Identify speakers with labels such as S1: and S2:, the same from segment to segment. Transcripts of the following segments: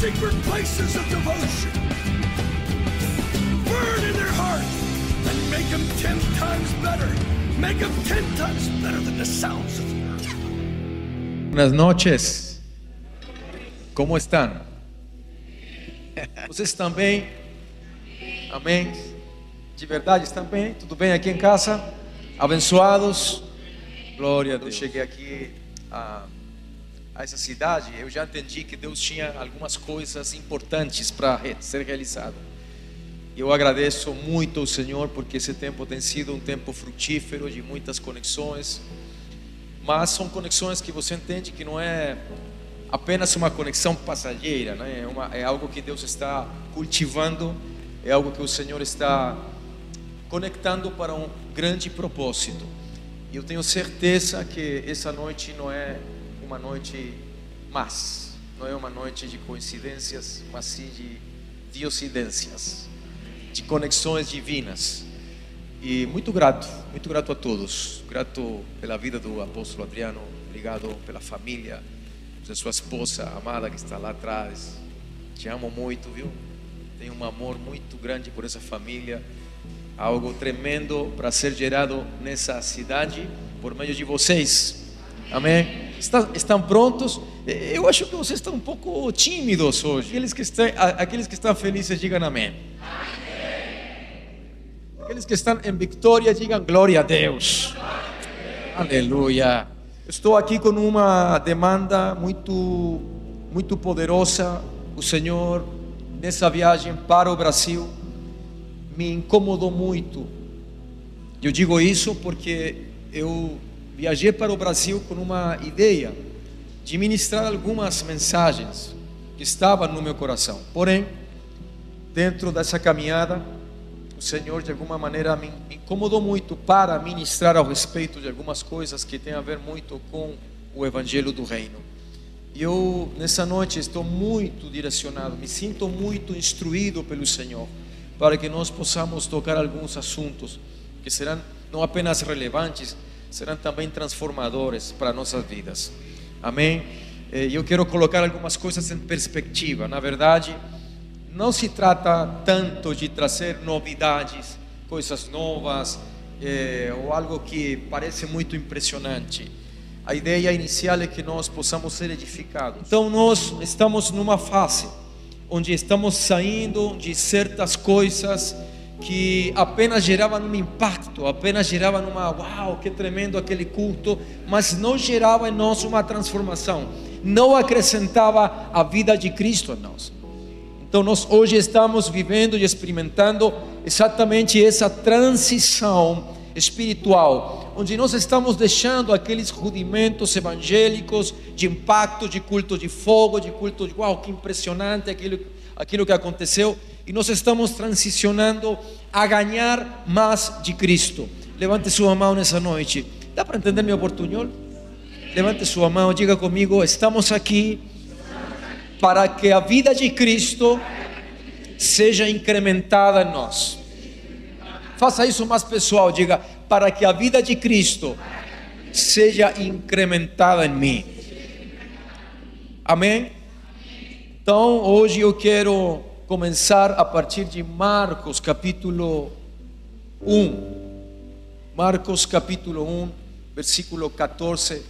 S1: secret places of devotion. Burn in their heart and make them 10 times better. Make them 10 times better than the sounds of the earth.
S2: Buenas noches. ¿Cómo están? Vocês estão bem? Amém? De verdade, estão bem? Tudo bem aqui em casa? Abençoados? Glória a Deus. Eu cheguei aqui a essa cidade, eu já entendi que Deus tinha algumas coisas importantes para ser realizado. Eu agradeço muito ao Senhor porque esse tempo tem sido um tempo frutífero, de muitas conexões, mas são conexões que você entende que não é apenas uma conexão passageira, né? É algo que Deus está cultivando, é algo que o Senhor está conectando para um grande propósito. E eu tenho certeza que essa noite não é uma noite mais, não é uma noite de coincidências, mas sim de diocidências, de conexões divinas. E muito grato a todos, grato pela vida do apóstolo Adriano, obrigado pela família, pela sua esposa amada que está lá atrás. Te amo muito, viu? Tenho um amor muito grande por essa família, algo tremendo para ser gerado nessa cidade por meio de vocês. Amém? Estão prontos? Eu acho que vocês estão um pouco tímidos hoje. Aqueles que estão felizes, digam amém. Aqueles que estão em vitória, digam glória a Deus. Aleluia. Estou aqui com uma demanda muito poderosa. O Senhor, nessa viagem para o Brasil, me incomodou muito. Eu digo isso porque eu viajei para o Brasil com uma ideia de ministrar algumas mensagens que estavam no meu coração. Porém, dentro dessa caminhada, o Senhor de alguma maneira me incomodou muito para ministrar ao respeito de algumas coisas que têm a ver muito com o Evangelho do Reino. E eu nessa noite estou muito direcionado, me sinto muito instruído pelo Senhor, para que nós possamos tocar alguns assuntos que serão não apenas relevantes, serão também transformadores para nossas vidas. Amém? Eu quero colocar algumas coisas em perspectiva. Na verdade, não se trata tanto de trazer novidades, coisas novas, ou algo que parece muito impressionante. A ideia inicial é que nós possamos ser edificados. Então nós estamos numa fase onde estamos saindo de certas coisas que apenas geravam um impacto, apenas geravam uau, que tremendo aquele culto, mas não gerava em nós uma transformação, não acrescentava a vida de Cristo em nós. Então nós hoje estamos vivendo e experimentando exatamente essa transição espiritual, onde nós estamos deixando aqueles rudimentos evangélicos de impacto, de culto de fogo, de culto de uau, que impressionante aquilo que aconteceu, e nós estamos transicionando a ganhar mais de Cristo. Levante sua mão nessa noite. Dá para entender meu portunhol? Levante sua mão, diga comigo: estamos aqui para que a vida de Cristo seja incrementada em nós. Faça isso mais pessoal, diga: para que a vida de Cristo seja incrementada em mim. Amém? Então hoje eu quero começar a partir de Marcos capítulo 1. Marcos capítulo 1, versículo 14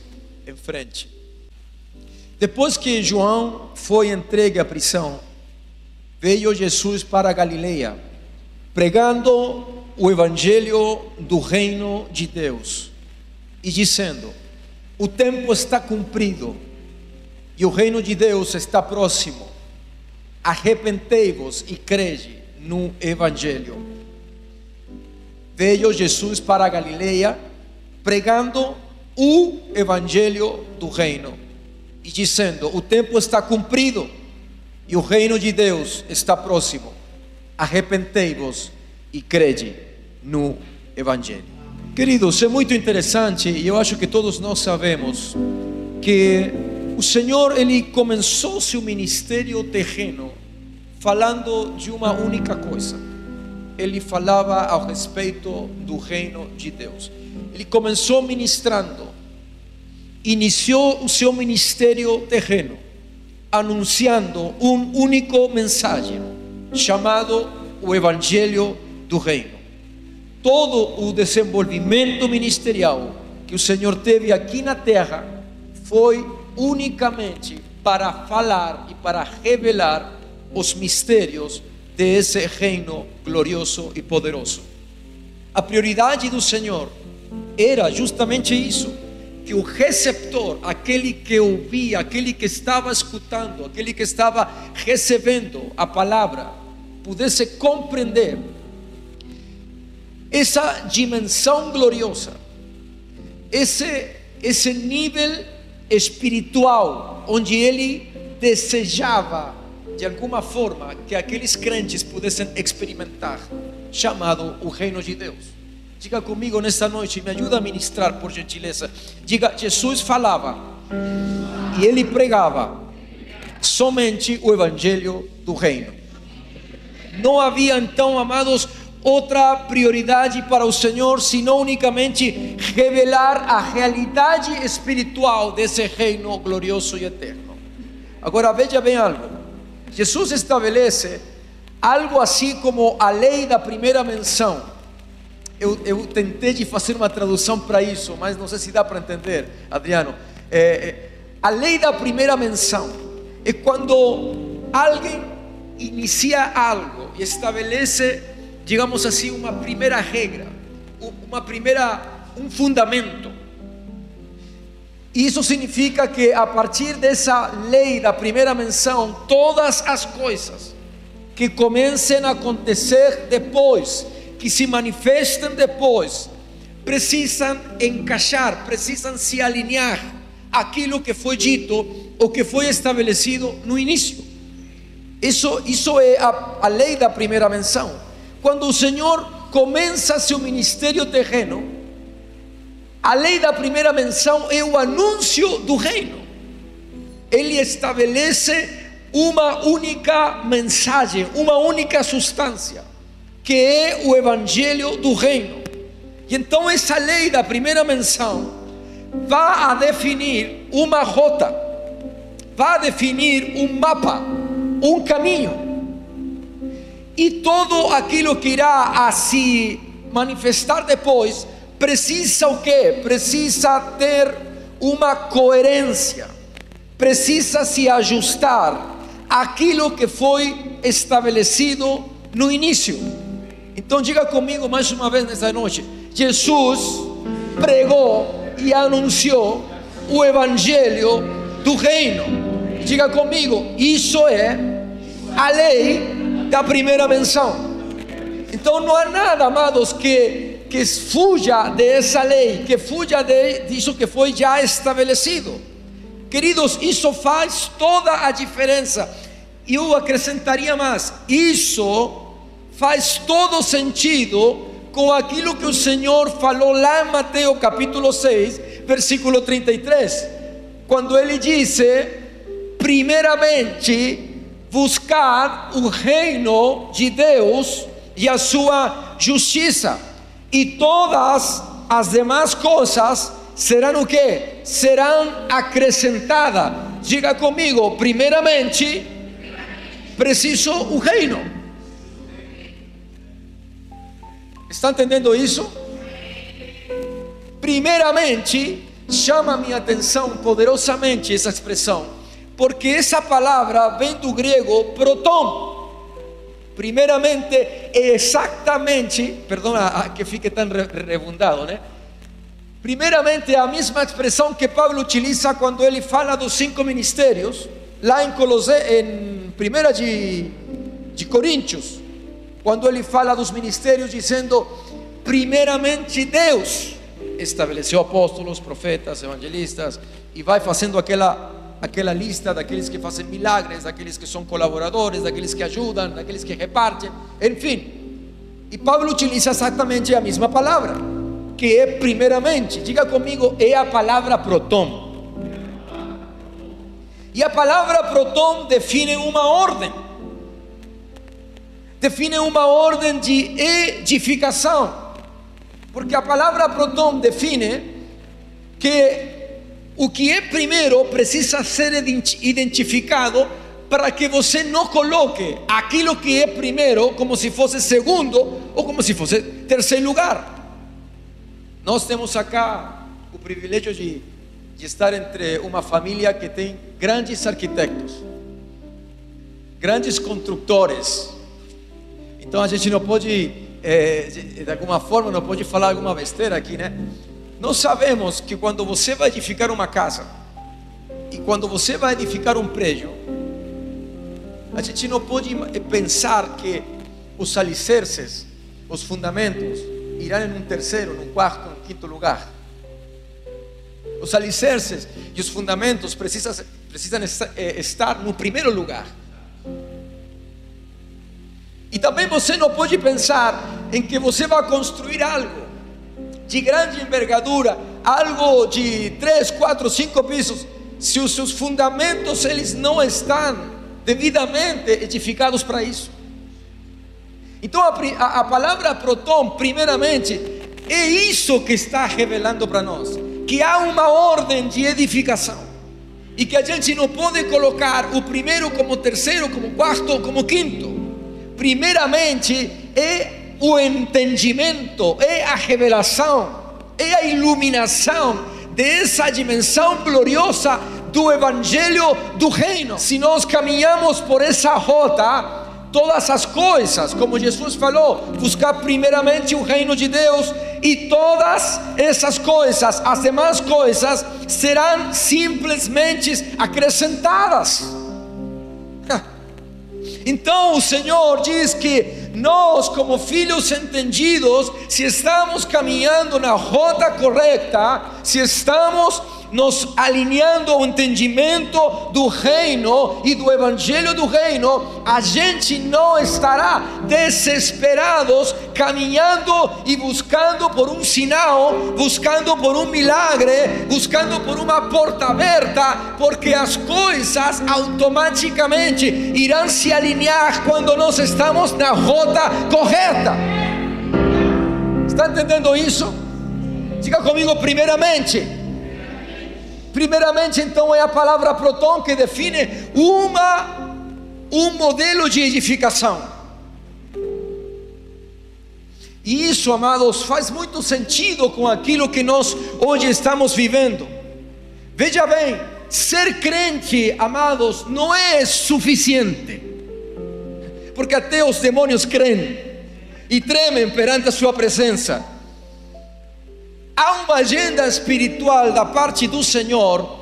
S2: em frente. Depois que João foi entregue à prisão, veio Jesus para a Galileia, pregando o evangelho do reino de Deus e dizendo: o tempo está cumprido e o reino de Deus está próximo. Arrependei-vos e crede no evangelho. Veio Jesus para a Galileia, pregando o evangelho do reino e dizendo: o tempo está cumprido e o reino de Deus está próximo. Arrependei-vos e crede no evangelho. Queridos, é muito interessante, e eu acho que todos nós sabemos que o Senhor, Ele começou seu ministério terreno falando de uma única coisa. Ele falava ao respeito do reino de Deus. Ele começou ministrando, iniciou o seu ministério terreno anunciando um único mensagem, chamado o Evangelho do Reino. Todo o desenvolvimento ministerial que o Senhor teve aqui na terra foi unicamente para falar e para revelar os mistérios desse reino glorioso e poderoso. A prioridade do Senhor era justamente isso, que o receptor, aquele que ouvia, aquele que estava escutando, aquele que estava recebendo a palavra, pudesse compreender essa dimensão gloriosa, esse nível espiritual, onde ele desejava de alguma forma que aqueles crentes pudessem experimentar, chamado o reino de Deus. Diga comigo nesta noite, me ajuda a ministrar, por gentileza. Diga: Jesus falava e ele pregava somente o Evangelho do reino. Não havia então, amados, outra prioridade para o Senhor, senão unicamente revelar a realidade espiritual desse reino glorioso e eterno. Agora veja bem algo. Jesus estabelece algo assim como a lei da primeira menção. Eu tentei de fazer uma tradução para isso, mas não sei se dá para entender, Adriano. A lei da primeira menção é quando alguém inicia algo e estabelece, digamos assim, uma primeira regra, um fundamento. Isso significa que a partir dessa lei da primeira menção, todas as coisas que comecem a acontecer depois, que se manifestem depois, precisam encaixar, precisam se alinhar àquilo que foi dito ou que foi estabelecido no início. Isso é a lei da primeira menção. Quando o Senhor começa seu ministério terreno, a lei da primeira menção é o anúncio do reino. Ele estabelece uma única mensagem, uma única substância, que é o Evangelho do reino. E então essa lei da primeira menção vai a definir uma rota, vai a definir um mapa, um caminho. E todo aquilo que irá a se manifestar depois precisa o quê? Precisa ter uma coerência, precisa se ajustar àquilo que foi estabelecido no início. Então diga comigo mais uma vez nesta noite: Jesus pregou e anunciou o Evangelho do reino. Diga comigo: isso é a lei da primeira menção. Então não há nada, amados, que fuja dessa lei, que fuja disso que foi já estabelecido. Queridos, isso faz toda a diferença. E eu acrescentaria mais: isso faz todo sentido com aquilo que o Senhor falou lá em Mateus capítulo 6, versículo 33, quando ele disse: primeiramente buscar o reino de Deus e a sua justiça, e todas as demais coisas serão o quê? Serão acrescentadas. Diga comigo: primeiramente preciso o reino. Está entendendo isso? Primeiramente, chama a minha atenção poderosamente essa expressão, porque essa palavra vem do grego proton. Primeiramente é exatamente, perdona que fique tão redundado, né? Primeiramente é a mesma expressão que Paulo utiliza quando ele fala dos 5 ministérios, lá em 1 de Coríntios, quando ele fala dos ministérios, dizendo: primeiramente Deus estabeleceu apóstolos, profetas, evangelistas, e vai fazendo aquela lista daqueles que fazem milagres, daqueles que são colaboradores, daqueles que ajudam, daqueles que repartem, enfim. E Paulo utiliza exatamente a mesma palavra, que é primeiramente. Diga comigo: é a palavra proton. E a palavra proton define uma ordem, define uma ordem de edificação, porque a palavra proton define que o que é primeiro precisa ser identificado para que você não coloque aquilo que é primeiro como se fosse segundo ou como se fosse terceiro lugar. Nós temos acá o privilégio de estar entre uma família que tem grandes arquitetos, grandes construtores. Então a gente não pode, de alguma forma, não pode falar alguma besteira aqui, né? Nós sabemos que quando você vai edificar uma casa e quando você vai edificar um prédio, a gente não pode pensar que os alicerces, os fundamentos, irão em um terceiro, num quarto, num quinto lugar. Os alicerces e os fundamentos precisam estar no primeiro lugar. E também você não pode pensar em que você vai construir algo de grande envergadura, algo de 3, 4, 5 pisos, se os seus fundamentos eles não estão devidamente edificados para isso. Então a palavra proton, primeiramente, é isso que está revelando para nós, que há uma ordem de edificação e que a gente não pode colocar o primeiro como terceiro, como quarto ou como quinto. Primeiramente é o entendimento, é a revelação, é a iluminação dessa dimensão gloriosa do Evangelho do Reino. Se nós caminhamos por essa rota, todas as coisas, como Jesus falou, buscar primeiramente o reino de Deus, e todas essas coisas, as demais coisas, serão simplesmente acrescentadas. Então o Senhor diz que nós, como filhos entendidos, se estamos caminhando na rota correta, se estamos nos alinhando ao entendimento do reino e do evangelho do reino, a gente não estará desesperados caminhando e buscando por um sinal, buscando por um milagre, buscando por uma porta aberta, porque as coisas automaticamente irão se alinhar quando nós estamos na rota correta. Está entendendo isso? Diga comigo, primeiramente. Primeiramente, então, é a palavra proton que define um modelo de edificação. E isso, amados, faz muito sentido com aquilo que nós hoje estamos vivendo. Veja bem, ser crente, amados, não é suficiente, porque até os demônios creem e tremem perante a sua presença. Há uma agenda espiritual da parte do Senhor,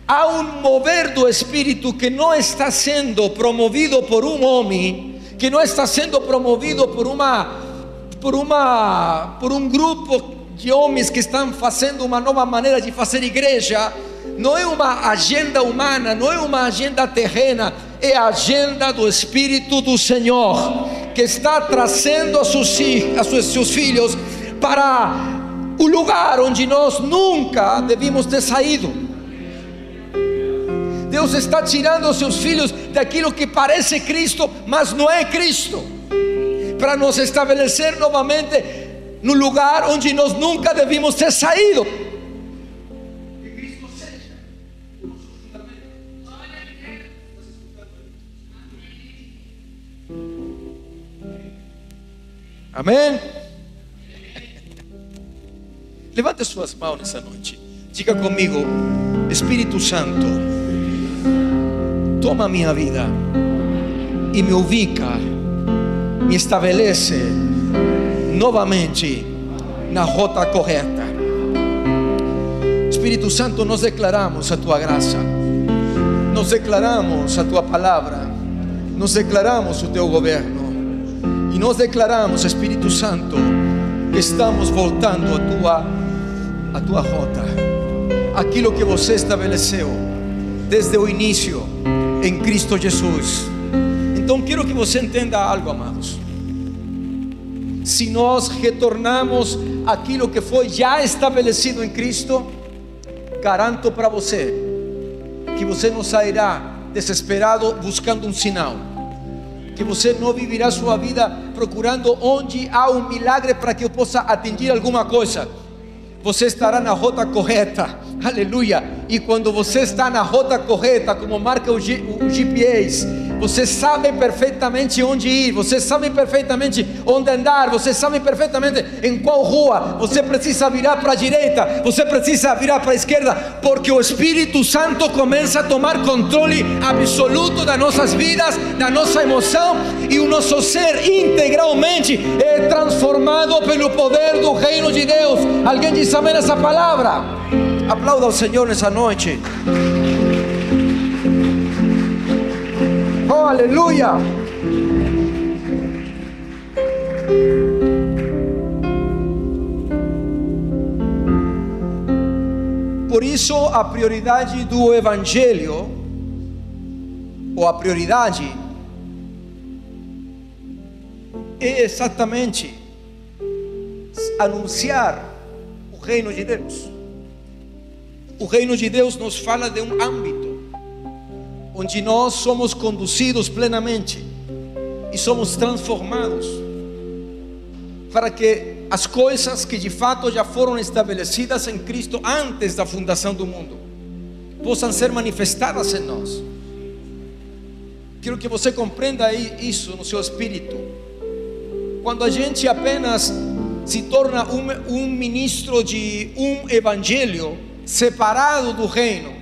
S2: há um mover do Espírito que não está sendo promovido por um homem, que não está sendo promovido por um grupo de homens que estão fazendo uma nova maneira de fazer igreja. Não é uma agenda humana, não é uma agenda terrena, é a agenda do Espírito do Senhor, que está trazendo a seus filhos para o lugar onde nós nunca devíamos ter saído. Deus está tirando os seus filhos daquilo que parece Cristo, mas não é Cristo, para nos estabelecer novamente no lugar onde nós nunca devíamos ter saído. Que Cristo seja o nosso fundamento. Amém? Levante suas mãos nessa noite. Diga comigo: Espírito Santo, toma minha vida e me ubica, me estabelece novamente na rota correta. Espírito Santo, nós declaramos a tua graça, nós declaramos a tua palavra, nós declaramos o teu governo, e nós declaramos, Espírito Santo, que estamos voltando a tua rota, aquilo que você estabeleceu desde o início em Cristo Jesus. Então quero que você entenda algo, amados. Se nós retornamos aquilo que foi já estabelecido em Cristo, garanto para você que você não sairá desesperado buscando um sinal, que você não vivirá sua vida procurando onde há um milagre para que eu possa atingir alguma coisa. você estará na rota correta, aleluia. E quando você está na rota correta, como marca o GPS, você sabe perfeitamente onde ir, você sabe perfeitamente onde andar, você sabe perfeitamente em qual rua você precisa virar para a direita, você precisa virar para a esquerda, porque o Espírito Santo começa a tomar controle absoluto das nossas vidas, da nossa emoção, e o nosso ser integralmente é transformado pelo poder do reino de Deus. Alguém diz amém essa palavra? Aplauda ao Senhor nessa noite. Oh, aleluia. Por isso a prioridade do Evangelho, ou a prioridade, é exatamente anunciar o reino de Deus. O reino de Deus nos fala de um âmbito onde nós somos conduzidos plenamente e somos transformados para que as coisas que de fato já foram estabelecidas em Cristo antes da fundação do mundo possam ser manifestadas em nós. Quero que você compreenda isso no seu espírito. Quando a gente apenas se torna um ministro de um evangelho separado do reino,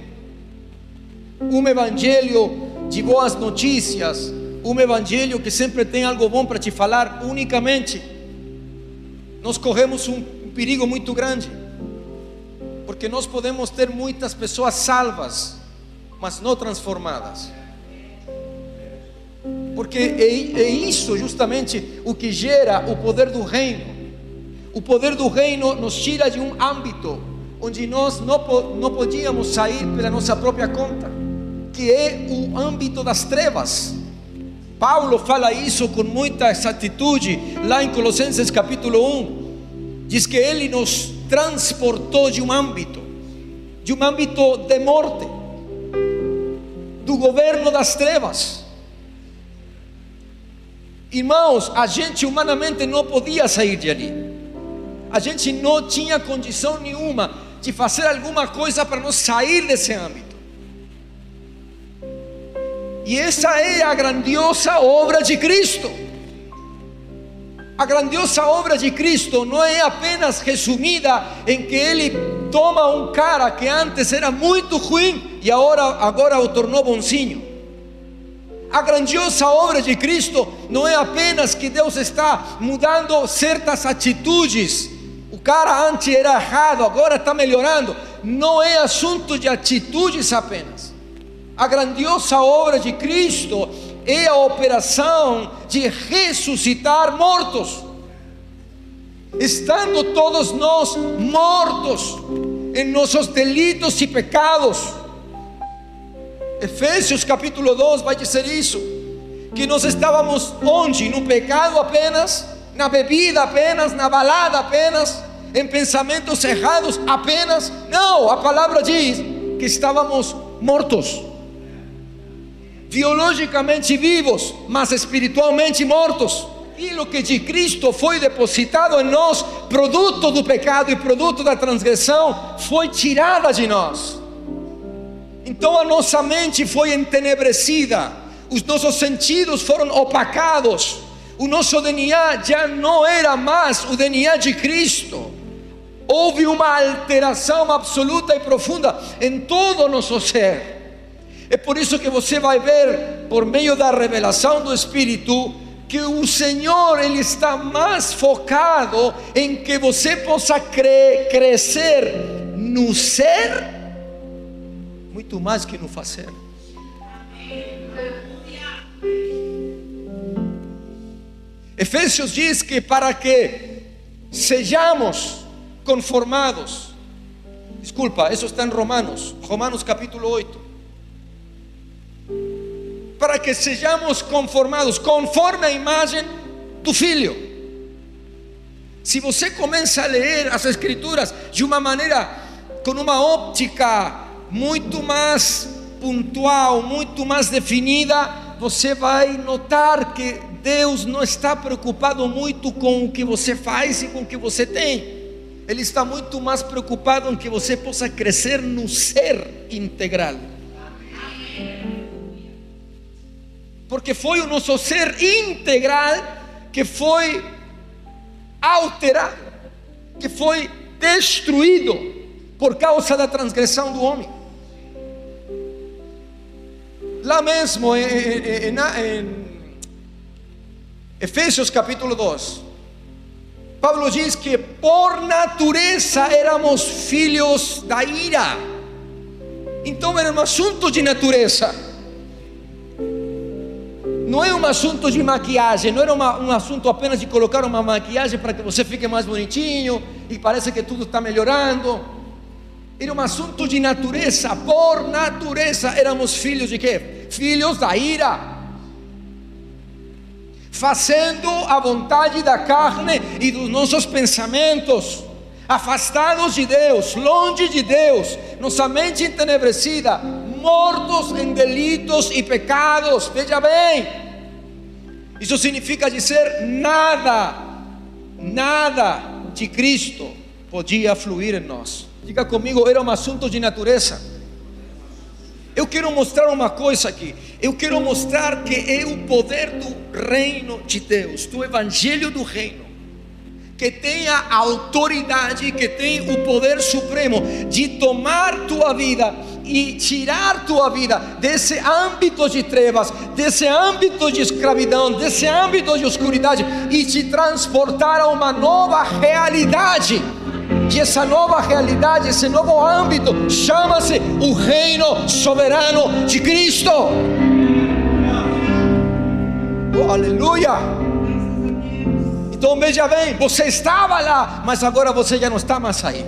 S2: um evangelho de boas notícias, um evangelho que sempre tem algo bom para te falar unicamente, nós corremos um perigo muito grande, porque nós podemos ter muitas pessoas salvas, mas não transformadas, porque é isso justamente o que gera o poder do reino. O poder do reino nos tira de um âmbito onde nós não podíamos sair pela nossa própria conta, que é o âmbito das trevas. Paulo fala isso com muita exatitude lá em Colossenses capítulo 1. Diz que ele nos transportou de um âmbito de morte, do governo das trevas. Irmãos, a gente humanamente não podia sair de ali. A gente não tinha condição nenhuma de fazer alguma coisa para nós sair desse âmbito. E essa é a grandiosa obra de Cristo. A grandiosa obra de Cristo não é apenas resumida em que Ele toma um cara que antes era muito ruim e agora o tornou bonzinho. A grandiosa obra de Cristo não é apenas que Deus está mudando certas atitudes. O cara antes era errado, agora está melhorando. Não é assunto de atitudes apenas. A grandiosa obra de Cristo é a operação de ressuscitar mortos. Estando todos nós mortos em nossos delitos e pecados. Efésios capítulo 2 vai dizer isso, que nós estávamos onde? No pecado apenas, na bebida apenas, na balada apenas, em pensamentos errados apenas. Não, a palavra diz que estávamos mortos, biologicamente vivos, mas espiritualmente mortos. E o que de Cristo foi depositado em nós, produto do pecado e produto da transgressão, foi tirada de nós. Então a nossa mente foi entenebrecida, os nossos sentidos foram opacados, o nosso DNA já não era mais o DNA de Cristo. Houve uma alteração absoluta e profunda em todo o nosso ser. É por isso que você vai ver, por meio da revelação do Espírito, que o Senhor Ele está mais focado em que você possa crescer no ser, muito mais que no fazer. Efésios diz que para que sejamos conformados, desculpa, isso está em Romanos capítulo 8, para que sejamos conformados conforme a imagem do Filho. Se você começa a ler as Escrituras de uma maneira, com uma óptica muito mais pontual, muito mais definida, você vai notar que Deus não está preocupado muito com o que você faz e com o que você tem. Ele está muito mais preocupado em que você possa crescer no ser integral. Porque foi o nosso ser integral que foi alterado, que foi destruído por causa da transgressão do homem. Lá mesmo em Efésios capítulo 2, Paulo diz que por natureza éramos filhos da ira. Então era um assunto de natureza. Não é um assunto de maquiagem, não era um assunto apenas de colocar uma maquiagem para que você fique mais bonitinho e parece que tudo está melhorando. Era um assunto de natureza. Por natureza éramos filhos de quê? Filhos da ira, fazendo a vontade da carne e dos nossos pensamentos, afastados de Deus, longe de Deus, nossa mente entenebrecida, mortos em delitos e pecados. Veja bem, isso significa dizer nada de Cristo podia fluir em nós. Diga comigo, era um assunto de natureza. Eu quero mostrar uma coisa aqui. Eu quero mostrar que é o poder do reino de Deus, do evangelho do reino, que tem a autoridade, que tem o poder supremo de tomar tua vida e tirar tua vida desse âmbito de trevas, desse âmbito de escravidão, desse âmbito de oscuridade e te transportar a uma nova realidade. E essa nova realidade, esse novo âmbito, chama-se o reino soberano de Cristo. Oh, aleluia! Então veja bem, você estava lá, mas agora você já não está mais aí.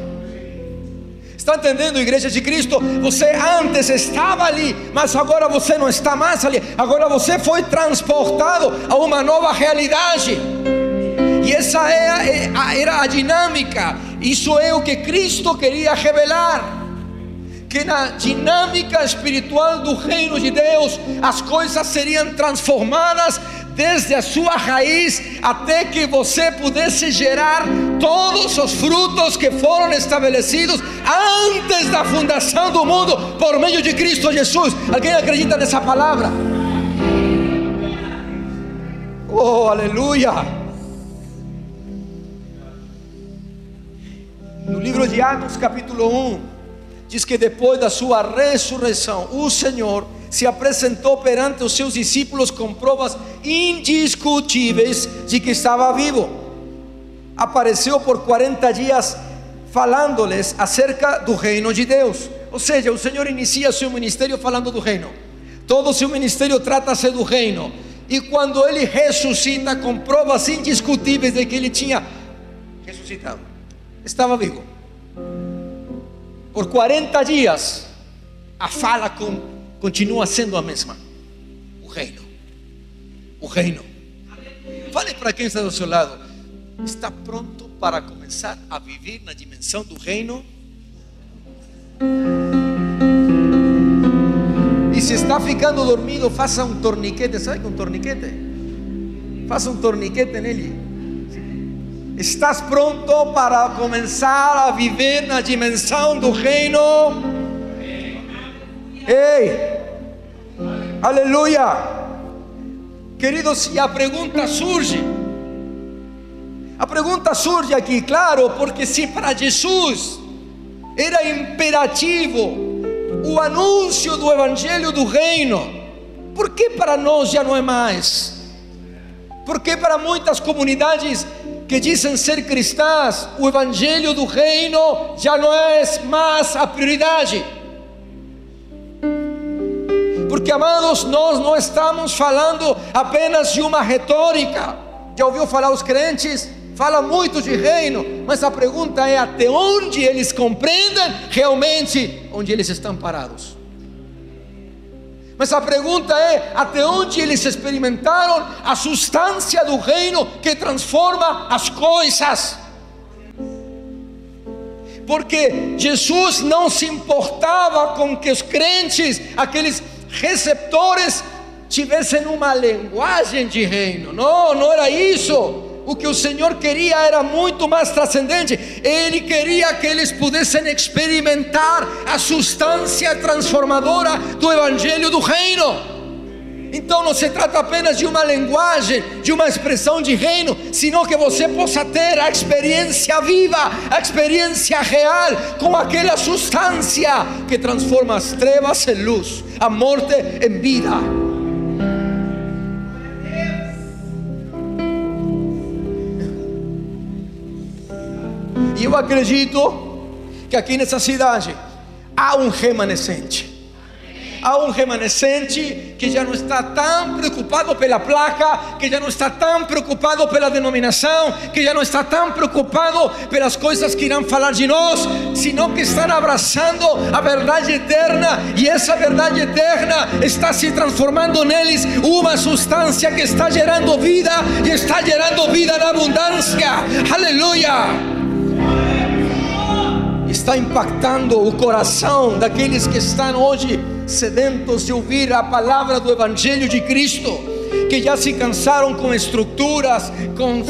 S2: Está entendendo, igreja de Cristo? Você antes estava ali, mas agora você não está mais ali. Agora você foi transportado a uma nova realidade. E essa era a dinâmica. Isso é o que Cristo queria revelar, que na dinâmica espiritual do reino de Deus as coisas seriam transformadas desde a sua raiz, até que você pudesse gerar todos os frutos que foram estabelecidos antes da fundação do mundo por meio de Cristo Jesus. Alguém acredita nessa palavra? Oh, aleluia! No livro de Atos capítulo 1 diz que depois da sua ressurreição, o Senhor se apresentou perante os seus discípulos com provas indiscutíveis de que estava vivo. Apareceu por 40 dias falando-lhes acerca do reino de Deus. Ou seja, o Senhor inicia seu ministério falando do reino. Todo o seu ministério trata-se do reino. E quando ele ressuscita com provas indiscutíveis de que ele tinha ressuscitado, estava vivo, por 40 dias a fala continua sendo a mesma. O reino. Fale para quem está do seu lado: está pronto para começar a viver na dimensão do reino? E se está ficando dormido, faça um torniquete. Sabe que é um torniquete? Faça um torniquete nele. Estás pronto para começar a viver na dimensão do reino? Ei, aleluia, queridos. E a pergunta surge aqui, claro, porque se para Jesus era imperativo o anúncio do evangelho do reino, por que para nós já não é mais? Porque para muitas comunidades que dizem ser cristãs, o evangelho do reino já não é mais a prioridade. Porque, amados, nós não estamos falando apenas de uma retórica. Já ouviu falar os crentes? Fala muito de reino, mas a pergunta é até onde eles compreendem realmente onde eles estão parados. Mas a pergunta é até onde eles experimentaram a substância do reino que transforma as coisas. Porque Jesus não se importava com que os crentes, aqueles receptores, tivessem uma linguagem de reino. Não era isso. o que o Senhor queria era muito mais transcendente. Ele queria que eles pudessem experimentar a substância transformadora do Evangelho do Reino. Então não se trata apenas de uma linguagem, de uma expressão de reino, sino que você possa ter a experiência viva, a experiência real com aquela substância que transforma as trevas em luz, a morte em vida. E eu acredito que aqui nessa cidade há um remanescente. Há um remanescente que já não está tão preocupado pela placa, que já não está tão preocupado pela denominação, que já não está tão preocupado pelas coisas que irão falar de nós, senão que estão abraçando a verdade eterna, e essa verdade eterna está se transformando neles uma substância que está gerando vida, e está gerando vida na abundância. Aleluia! Está impactando o coração daqueles que estão hoje sedentos de ouvir a palavra do Evangelho de Cristo, que já se cansaram com estruturas, com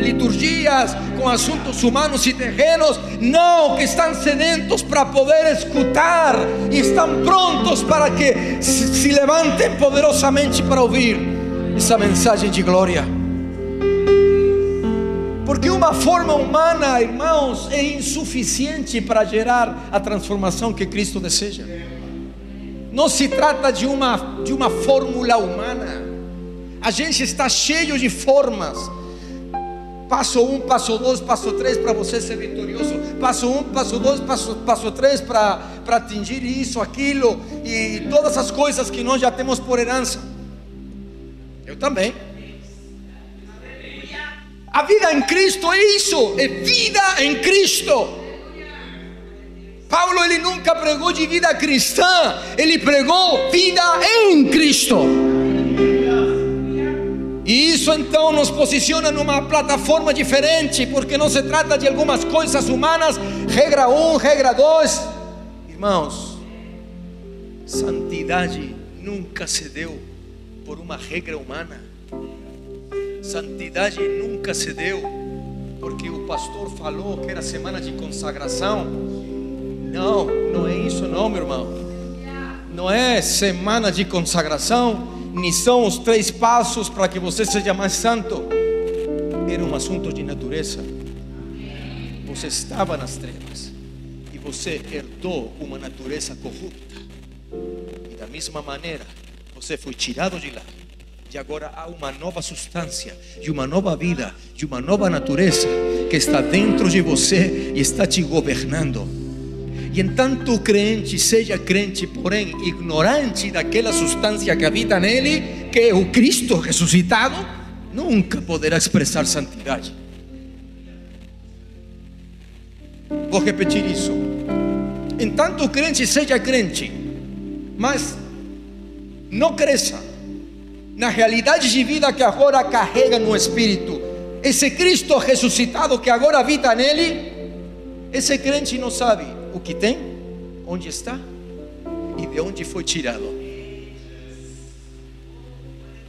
S2: liturgias, com assuntos humanos e terrenos. Não, que estão sedentos para poder escutar e estão prontos para que se levantem poderosamente para ouvir essa mensagem de glória. Porque uma forma humana, irmãos, é insuficiente para gerar a transformação que Cristo deseja. Não se trata de uma fórmula humana. A gente está cheio de formas. Passo 1, passo 2, passo 3 para você ser vitorioso. Passo 1, passo 2, passo 3 para atingir isso, aquilo e todas as coisas que nós já temos por herança. Eu também. A vida em Cristo é isso, é vida em Cristo. Paulo, ele nunca pregou de vida cristã, ele pregou vida em Cristo. E isso então nos posiciona numa plataforma diferente, porque não se trata de algumas coisas humanas, regra 1, regra 2. Irmãos, santidade nunca se deu por uma regra humana. Santidade nunca se deu porque o pastor falou que era semana de consagração. Não, não é isso não, meu irmão. Não é semana de consagração, nem são os 3 passos para que você seja mais santo. Era um assunto de natureza. Você estava nas trevas e você herdou uma natureza corrupta, e da mesma maneira você foi tirado de lá. E agora há uma nova substância, de uma nova vida, de uma nova natureza que está dentro de você e está te governando. E entanto o crente seja crente, porém ignorante daquela substância que habita nele, que é o Cristo ressuscitado, nunca poderá expressar santidade. Vou repetir isso. Entanto o crente seja crente, mas não cresça na realidade de vida que agora carrega no Espírito, esse Cristo ressuscitado que agora habita nele, esse crente não sabe o que tem, onde está e de onde foi tirado.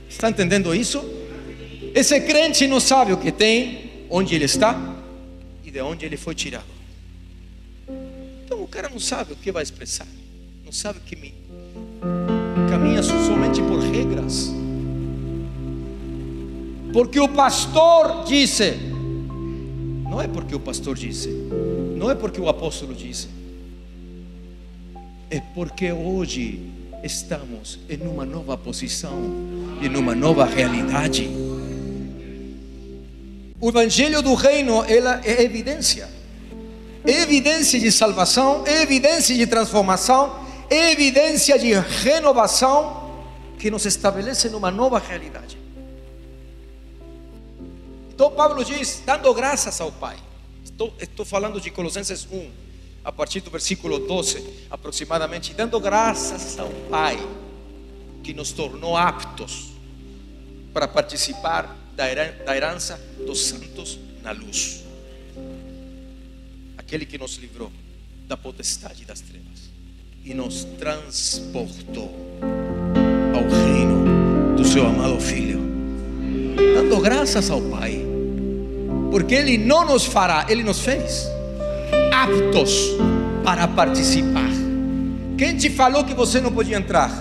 S2: Está entendendo isso? Esse crente não sabe o que tem, onde ele está e de onde ele foi tirado. Então o cara não sabe o que vai expressar, não sabe que caminha somente por regras. Porque o pastor disse. Não é porque o pastor disse, não é porque o apóstolo disse, é porque hoje estamos em uma nova posição, em uma nova realidade. O Evangelho do Reino, ela é evidência de salvação, é evidência de transformação, é evidência de renovação que nos estabelece numa nova realidade. Então Paulo diz, dando graças ao Pai. Estou falando de Colossenses 1, a partir do versículo 12 aproximadamente. Dando graças ao Pai, que nos tornou aptos para participar da herança dos santos na luz. Aquele que nos livrou da potestade das trevas e nos transportou ao reino do seu amado Filho. Dando graças ao Pai. porque Ele não nos fará, Ele nos fez aptos para participar. Quem te falou que você não podia entrar?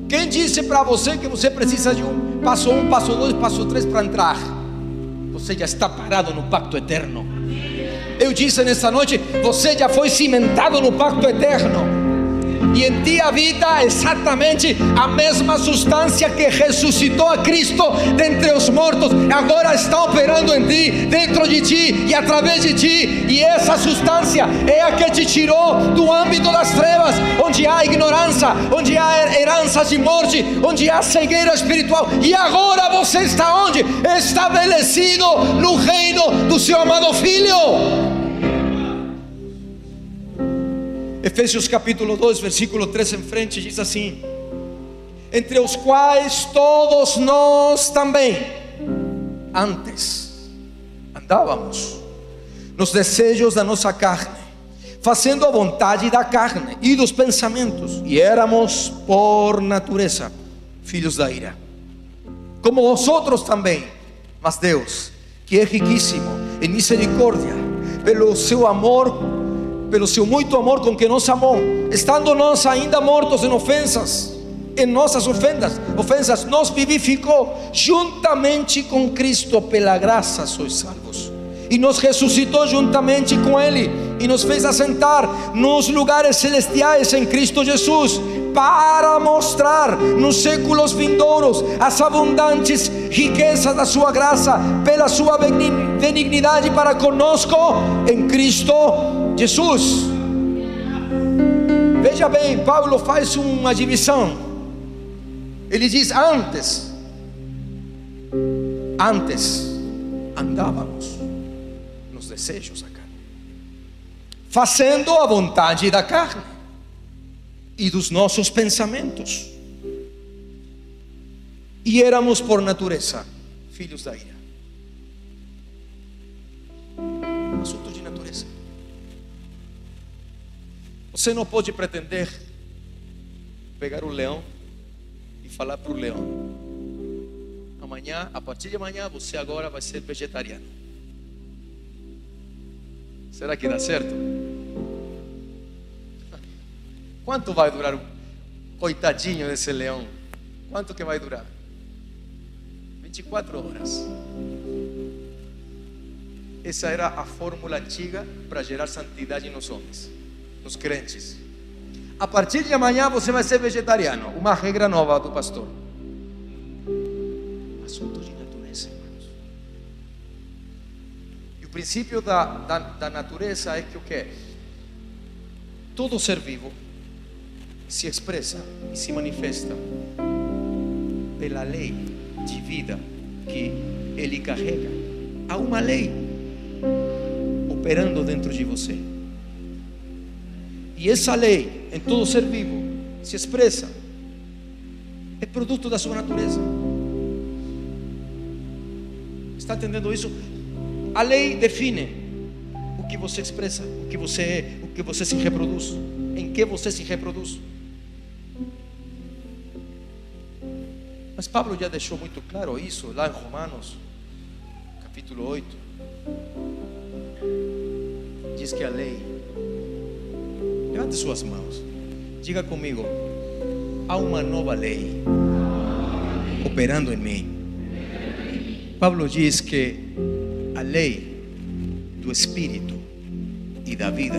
S2: Quem disse para você que você precisa de passo 1, passo 2, passo 3 para entrar? Você já está parado no pacto eterno. Eu disse nessa noite, você já foi cimentado no pacto eterno. E em ti habita exatamente a mesma substância que ressuscitou a Cristo dentre os mortos. Agora está operando em ti, dentro de ti e através de ti. E essa substância é a que te tirou do âmbito das trevas, onde há ignorância, onde há heranças de morte, onde há cegueira espiritual. E agora você está onde? Estabelecido no reino do seu amado Filho. Efésios capítulo 2, versículo 3 em frente, diz assim: entre os quais todos nós também antes andávamos nos desejos da nossa carne, fazendo a vontade da carne e dos pensamentos, e éramos por natureza filhos da ira, como vosotros também. Mas Deus, que é riquíssimo em misericórdia, pelo seu amor, pelo seu muito amor com que nos amou, estando nós ainda mortos em ofensas, em nossas ofensas, nos vivificou juntamente com Cristo. Pela graça sois salvos, e nos ressuscitou juntamente com Ele, e nos fez assentar nos lugares celestiais em Cristo Jesus, para mostrar nos séculos vindouros as abundantes riquezas da sua graça, pela sua benignidade para conosco em Cristo Jesus. Veja bem, Paulo faz uma divisão. Ele diz: antes andávamos nos desejos da carne, fazendo a vontade da carne e dos nossos pensamentos, e éramos por natureza filhos da ira. Assunto de natureza. Você não pode pretender pegar o leão e falar para o leão: amanhã, a partir de amanhã, você agora vai ser vegetariano. Será que dá certo? Quanto vai durar o coitadinho desse leão? Quanto que vai durar? 24 horas. Essa era a fórmula antiga para gerar santidade nos homens, nos crentes. A partir de amanhã você vai ser vegetariano. Uma regra nova do pastor. Assunto de natureza, irmãos. E o princípio da natureza é que o que? Todo ser vivo se expressa e se manifesta pela lei de vida que ele carrega. Há uma lei operando dentro de você, e essa lei em todo ser vivo se expressa, é produto da sua natureza. Está entendendo isso? A lei define o que você expressa, o que você é, o que você se reproduz, em que você se reproduz. Mas Paulo já deixou muito claro isso lá em Romanos capítulo 8. Diz que a lei, levante suas mãos, diga comigo: há uma nova lei operando em mim. Paulo diz que a lei do Espírito e da vida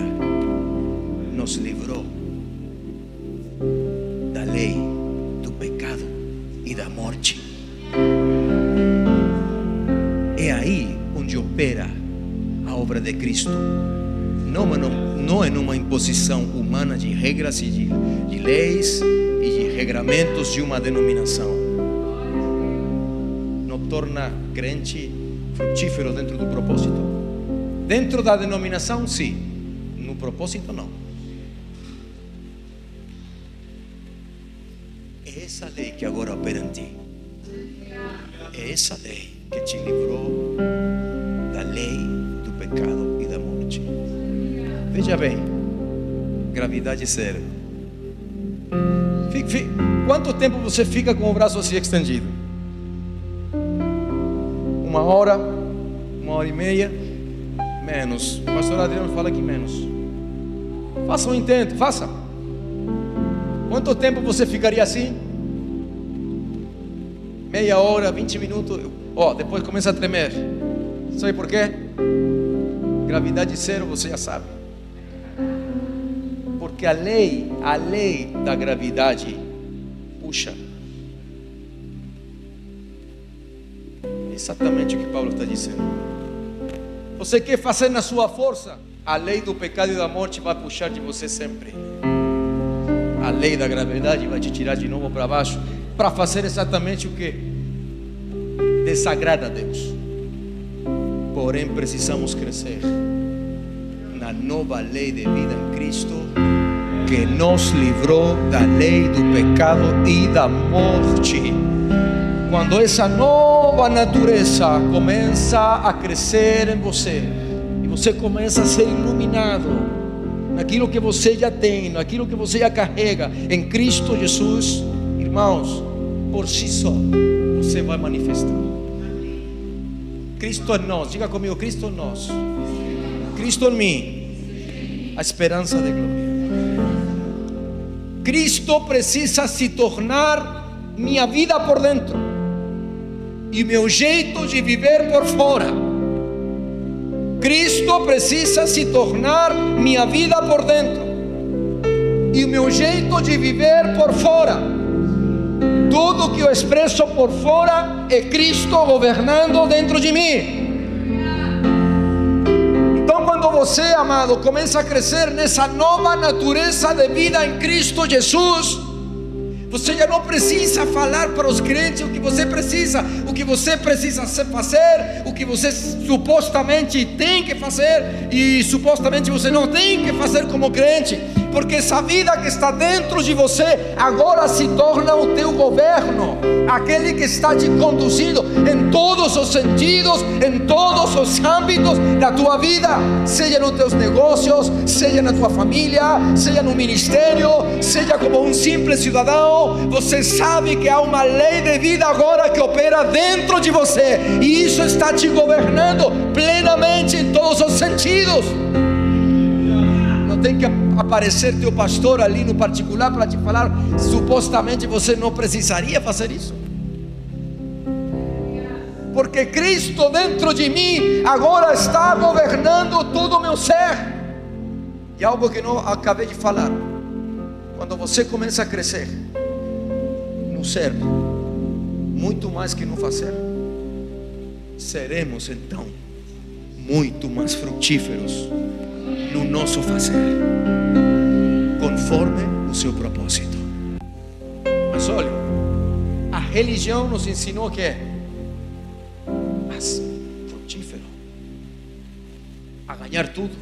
S2: nos livrou da lei do pecado e da morte. É aí onde opera a obra de Cristo. Não é numa imposição humana de regras e de leis e de regramentos de uma denominação. Não torna crente frutífero dentro do propósito. Dentro da denominação, sim. No propósito, não. É essa lei que agora opera em ti. É essa lei que te livrou da lei do pecado e da morte. Veja bem, gravidade zero. Quanto tempo você fica com o braço assim estendido? 1 hora, hora e meia. Menos. O pastor Adriano fala que menos. Faça um intento, faça. Quanto tempo você ficaria assim? Meia hora, 20 minutos. Depois começa a tremer. Sabe por quê? Gravidade zero, você já sabe. Porque a lei da gravidade puxa. Exatamente o que Paulo está dizendo. Você quer fazer na sua força, a lei do pecado e da morte vai puxar de você sempre. A lei da gravidade vai te tirar de novo para baixo, para fazer exatamente o que desagrada a Deus. Porém, precisamos crescer na nova lei de vida em Cristo, que nos livrou da lei do pecado e da morte. Quando essa nova natureza começa a crescer em você, e você começa a ser iluminado naquilo que você já tem, naquilo que você já carrega em Cristo Jesus, irmãos, por si só você vai manifestar. Cristo em nós, diga comigo, Cristo em nós, Cristo em mim, a esperança de glória. Cristo precisa se tornar minha vida por dentro e meu jeito de viver por fora. Cristo precisa se tornar minha vida por dentro e o meu jeito de viver por fora. Tudo que eu expresso por fora é Cristo governando dentro de mim. Então, quando você, amado, começa a crescer nessa nova natureza de vida em Cristo Jesus, você já não precisa falar para os crentes o que você precisa fazer, o que você supostamente tem que fazer e supostamente você não tem que fazer como crente, porque essa vida que está dentro de você agora se torna o teu governo, aquele que está te conduzindo em todos os sentidos, em todos os âmbitos da tua vida, seja nos teus negócios, seja na tua família, seja no ministério, seja como um simples cidadão. Você sabe que há uma lei de vida agora que opera dentro de você, e isso está te governando plenamente em todos os sentidos. Não tem que aparecer teu pastor ali no particular para te falar, supostamente você não precisaria fazer isso, porque Cristo dentro de mim agora está governando todo o meu ser. E algo que não acabei de falar: quando você começa a crescer no ser, muito mais que no fazer, seremos então muito mais frutíferos no nosso fazer, conforme o seu propósito. Mas olha, a religião nos ensinou que é mais frutífero, a ganhar tudo.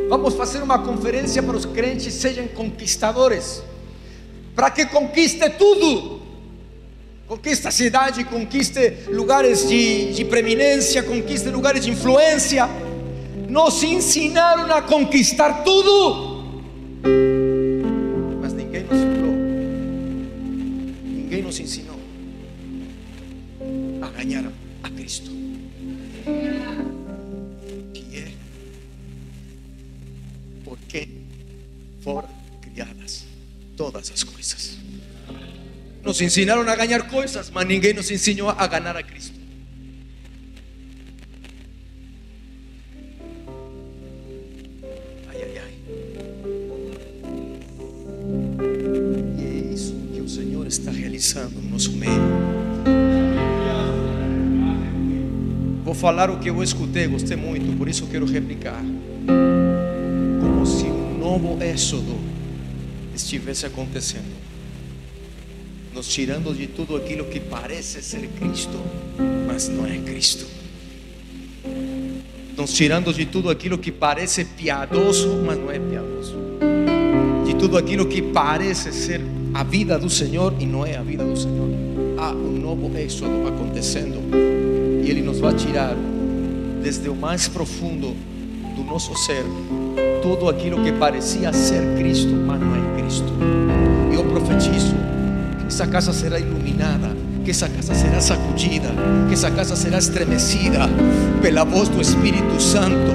S2: Vamos fazer uma conferência para os crentes sejam conquistadores, para que conquiste tudo. Conquiste a cidade, conquiste lugares de preeminência, conquiste lugares de influência. Nos ensinaram a conquistar tudo, mas ninguém nos falou, ninguém nos ensinou a ganhar a Cristo, que é por quem foram criadas todas as coisas. Nos ensinaram a ganhar coisas, mas ninguém nos ensinou a ganhar a Cristo. Ai, ai, ai. E é isso que o Senhor está realizando no nosso meio. Vou falar o que eu escutei, gostei muito, por isso eu quero replicar. Como se um novo êxodo estivesse acontecendo, nos tirando de tudo aquilo que parece ser Cristo, mas não é Cristo. Nos tirando de tudo aquilo que parece piadoso, mas não é piadoso. De tudo aquilo que parece ser a vida do Senhor e não é a vida do Senhor. Há um novo êxodo acontecendo, e Ele nos vai tirar desde o mais profundo do nosso ser tudo aquilo que parecia ser Cristo, mas não é Cristo. Eu profetizo: essa casa será iluminada, que que essa casa será sacudida, que essa casa será estremecida pela voz do Espírito Santo.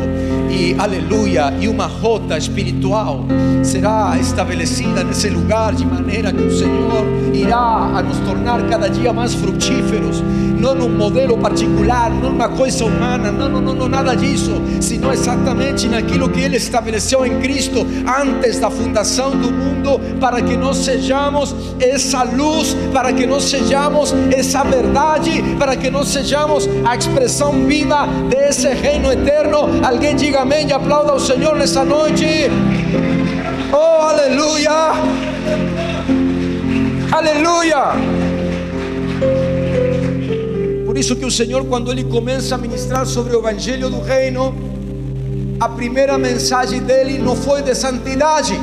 S2: E aleluia, e uma rota espiritual será estabelecida nesse lugar, de maneira que o Senhor irá a nos tornar cada dia mais frutíferos, não num modelo particular, não numa coisa humana, não, nada disso, sino exatamente naquilo que Ele estabeleceu em Cristo antes da fundação do mundo, para que nós sejamos essa luz, para que nós sejamos essa verdade, para que nós sejamos a expressão viva desse reino eterno. Alguém diga amém e aplauda ao Senhor nessa noite. Oh, aleluia, aleluia. Por isso que o Senhor, quando Ele começa a ministrar sobre o Evangelho do Reino, a primeira mensagem dele não foi de santidade.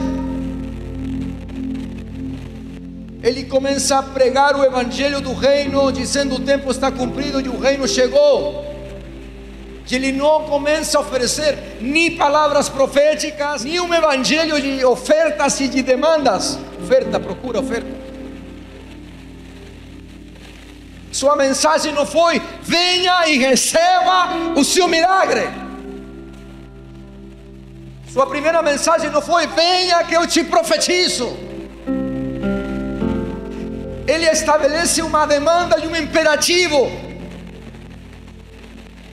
S2: Ele começa a pregar o Evangelho do Reino, dizendo: o tempo está cumprido e o Reino chegou. E Ele não começa a oferecer nem palavras proféticas, nem um evangelho de ofertas e de demandas. Oferta, procura oferta. Sua mensagem não foi: venha e receba o seu milagre. Sua primeira mensagem não foi: venha que eu te profetizo. Ele estabelece uma demanda e um imperativo.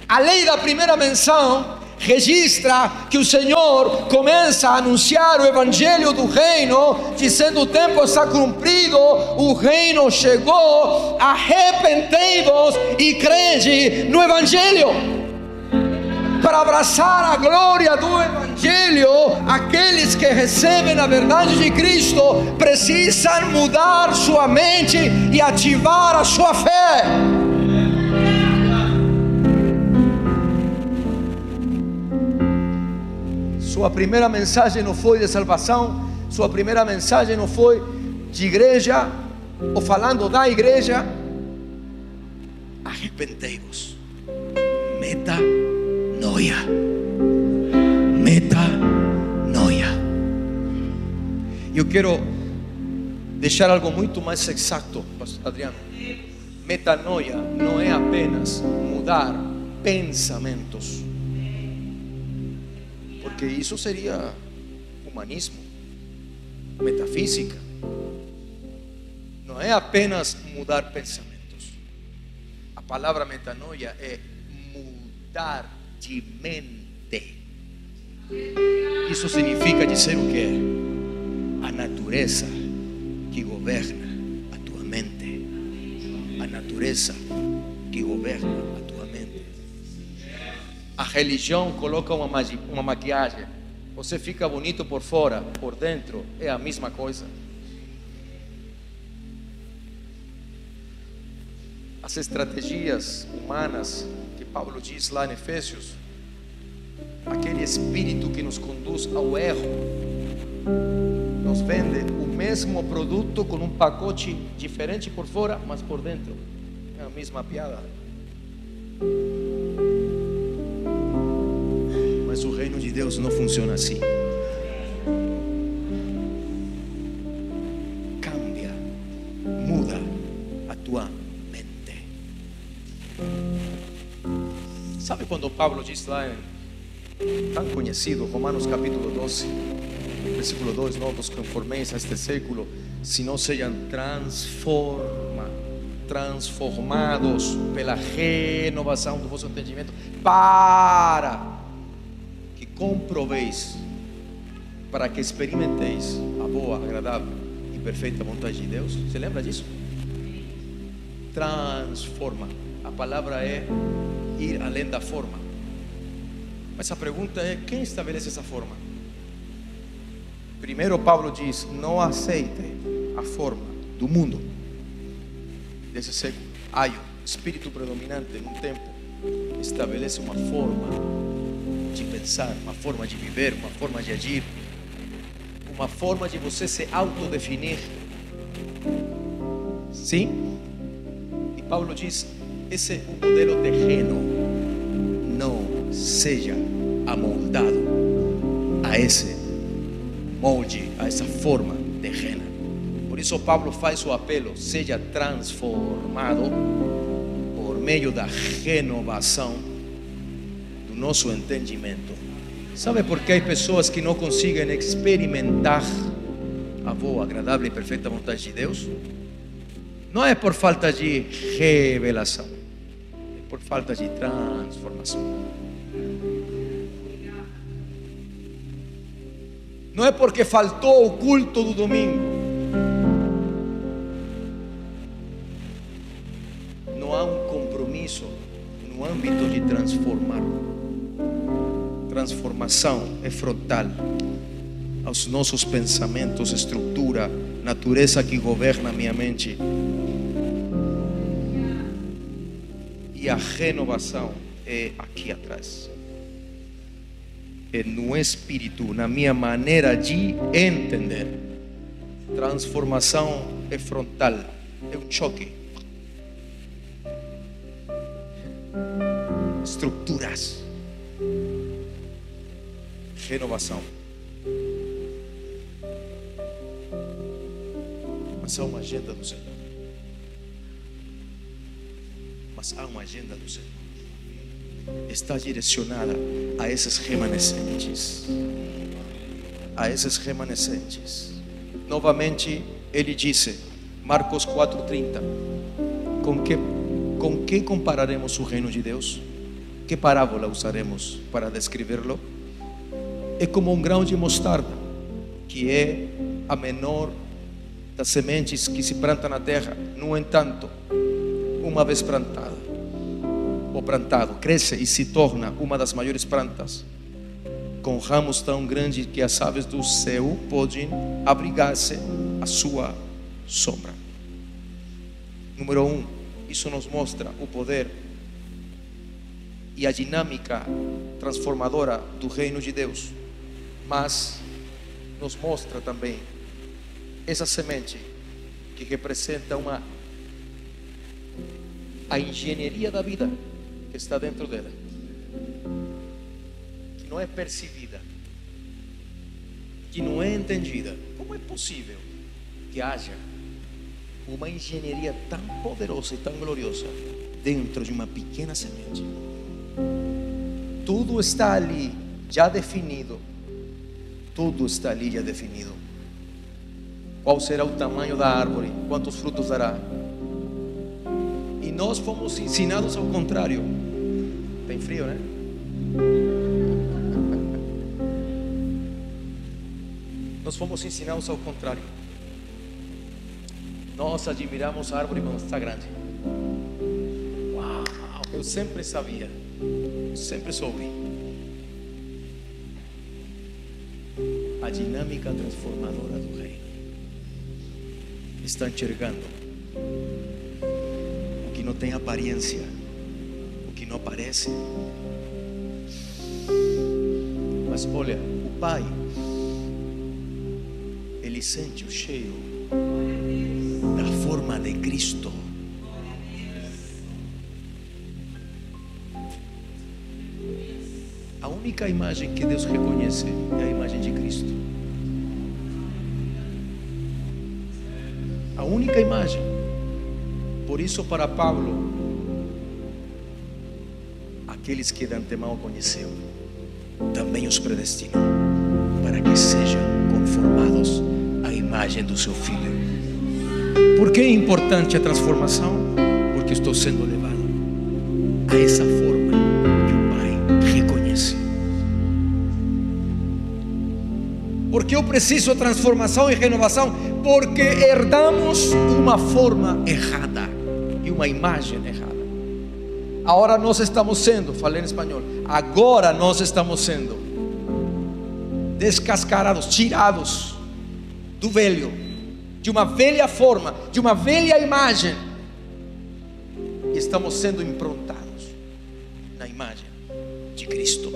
S2: A lei da primeira menção registra que o Senhor começa a anunciar o Evangelho do Reino, dizendo: o tempo está cumprido, o Reino chegou, arrependei-vos e crede no Evangelho. Para abraçar a glória do Evangelho, aqueles que recebem a verdade de Cristo precisam mudar sua mente e ativar a sua fé. Sua primeira mensagem não foi de salvação, sua primeira mensagem não foi de igreja, ou falando da igreja. Arrependei-vos. Metanoia. Metanoia. Eu quero deixar algo muito mais exato, pastor Adriano. Metanoia não é apenas mudar pensamentos, porque isso seria humanismo, metafísica. Não é apenas mudar pensamentos. A palavra metanoia é mudar de mente. Isso significa dizer o quê? A natureza que governa a tua mente. A natureza que governa a tua mente. A religião coloca uma maquiagem. Você fica bonito por fora, por dentro é a mesma coisa. As estratégias humanas que Paulo diz lá em Efésios, aquele espírito que nos conduz ao erro, nos vende o mesmo produto com um pacote diferente por fora, mas por dentro é a mesma piada. Mas o reino de Deus não funciona assim. Cambia, muda a tua mente. Sabe quando Paulo diz lá, tão conhecido, Romanos capítulo 12, versículo 2, não vos conformeis a este século, senão sejam transformados pela renovação do vosso entendimento, para que comproveis, para que experimenteis a boa, agradável e perfeita vontade de Deus. Você lembra disso? Transforma. A palavra é ir além da forma. Mas a pergunta é: quem estabelece essa forma? Primeiro Paulo diz: não aceite a forma do mundo, desse século. Aí o espírito predominante num tempo estabelece uma forma de pensar, uma forma de viver, uma forma de agir, uma forma de você se autodefinir. Sim? E Paulo diz: esse é o modelo terreno. Não seja amoldado a esse molde, a essa forma terrena, Por isso Paulo faz o apelo: seja transformado por meio da renovação do nosso entendimento. Sabe por que há pessoas que não conseguem experimentar a boa, agradável e perfeita vontade de Deus? Não é por falta de revelação, é por falta de transformação. Não é porque faltou o culto do domingo. Não há um compromisso no âmbito de transformar. Transformação é frontal aos nossos pensamentos, estrutura, natureza que governa minha mente. E a renovação é aqui atrás. É no espírito, na minha maneira de entender. Transformação é frontal, é um choque. Estruturas. Renovação. Mas há uma agenda do Senhor. Mas há uma agenda do Senhor. Está direcionada a esses remanescentes. A esses remanescentes. Novamente ele disse, Marcos 4:30, com que compararemos o reino de Deus? Que parábola usaremos para descrevê-lo? É como um grão de mostarda, que é a menor das sementes que se planta na terra. No entanto, uma vez plantado, cresce e se torna uma das maiores plantas, com ramos tão grandes que as aves do céu podem abrigar-se à sua sombra. Número 1, isso nos mostra o poder e a dinâmica transformadora do reino de Deus, mas nos mostra também essa semente que representa a engenharia da vida que está dentro dela, que não é percebida, que não é entendida. Como é possível que haja uma engenharia tão poderosa e tão gloriosa dentro de uma pequena semente? Tudo está ali já definido. Tudo está ali já definido. Qual será o tamanho da árvore? Quantos frutos dará? E nós fomos ensinados ao contrário. Tem frio, né? Nós fomos ensinados ao contrário. Nós admiramos a árvore quando está grande. Uau! Eu sempre sabia. Sempre soube. A dinâmica transformadora do reino. Está enxergando o que não tem aparência, o que não aparece. Mas olha, o Pai, Ele sente o cheiro da forma de Cristo. A única imagem que Deus reconhece é a imagem de Cristo. A única imagem. Por isso, para Paulo, aqueles que de antemão conheceu, também os predestinou para que sejam conformados à imagem do seu Filho. Por que é importante a transformação? Porque estou sendo levado a essa forma que o Pai reconhece. Porque eu preciso de transformação e renovação? Porque herdamos uma forma errada e uma imagem errada. Agora nós estamos sendo, falei em espanhol, agora nós estamos sendo descascarados, tirados do velho, de uma velha forma, de uma velha imagem, e estamos sendo improntados na imagem de Cristo.